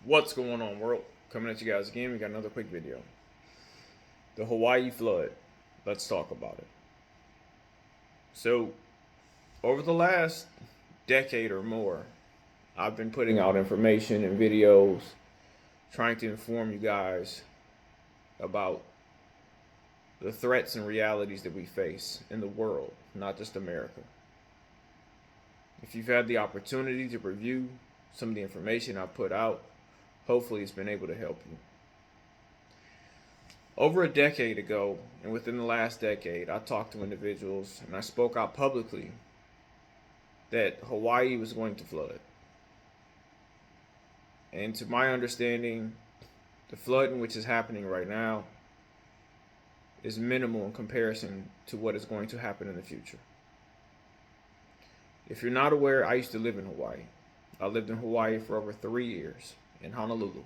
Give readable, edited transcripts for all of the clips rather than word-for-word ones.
What's going on, world? Coming at you guys again. We got another quick video. The Hawaii flood. Let's talk about it. So, over the last decade or more, I've been putting out information and videos trying to inform you guys about the threats and realities that we face in the world, not just America. If you've had the opportunity to review some of the information I've put out, hopefully it's been able to help you. Over a decade ago, and within the last decade, I talked to individuals and I spoke out publicly that Hawaii was going to flood. And to my understanding, the flooding which is happening right now is minimal in comparison to what is going to happen in the future. If you're not aware, I used to live in Hawaii. I lived in Hawaii for over 3 years in Honolulu.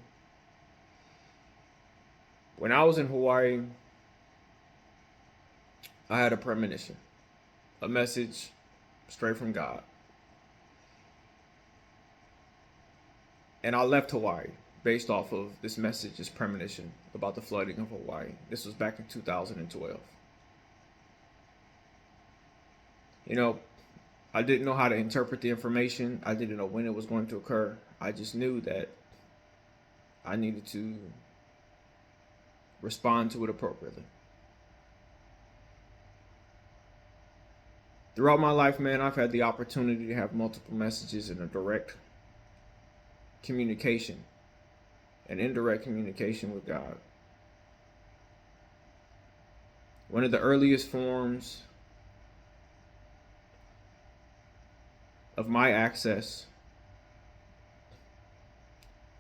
When I was in Hawaii, I had a premonition, a message straight from God. And I left Hawaii based off of this message, this premonition about the flooding of Hawaii. This was back in 2012. I didn't know how to interpret the information. I didn't know when it was going to occur. I just knew that I needed to respond to it appropriately. Throughout my life, man, I've had the opportunity to have multiple messages in a direct communication and indirect communication with God. One of the earliest forms of my access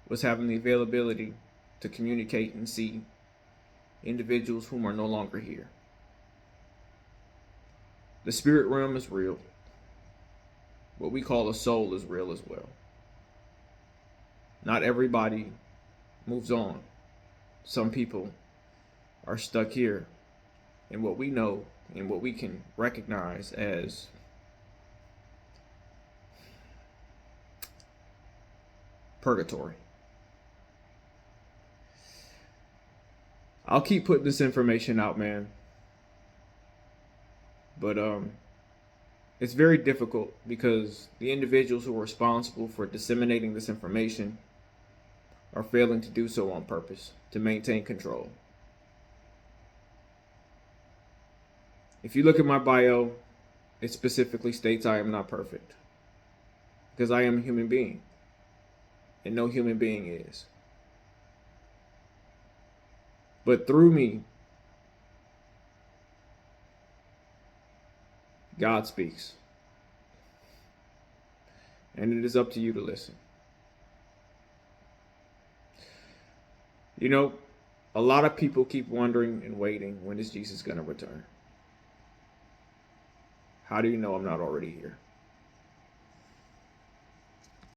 was having the availability to communicate and see individuals whom are no longer here. The spirit realm is real. What we call a soul is real as well. Not everybody moves on. Some people are stuck here in what we know and what we can recognize as purgatory. I'll keep putting this information out, man. But it's very difficult because the individuals who are responsible for disseminating this information are failing to do so on purpose to maintain control. If you look at my bio, it specifically states I am not perfect because I am a human being and no human being is. But through me, God speaks. And it is up to you to listen. A lot of people keep wondering and waiting, when is Jesus going to return? How do you know I'm not already here?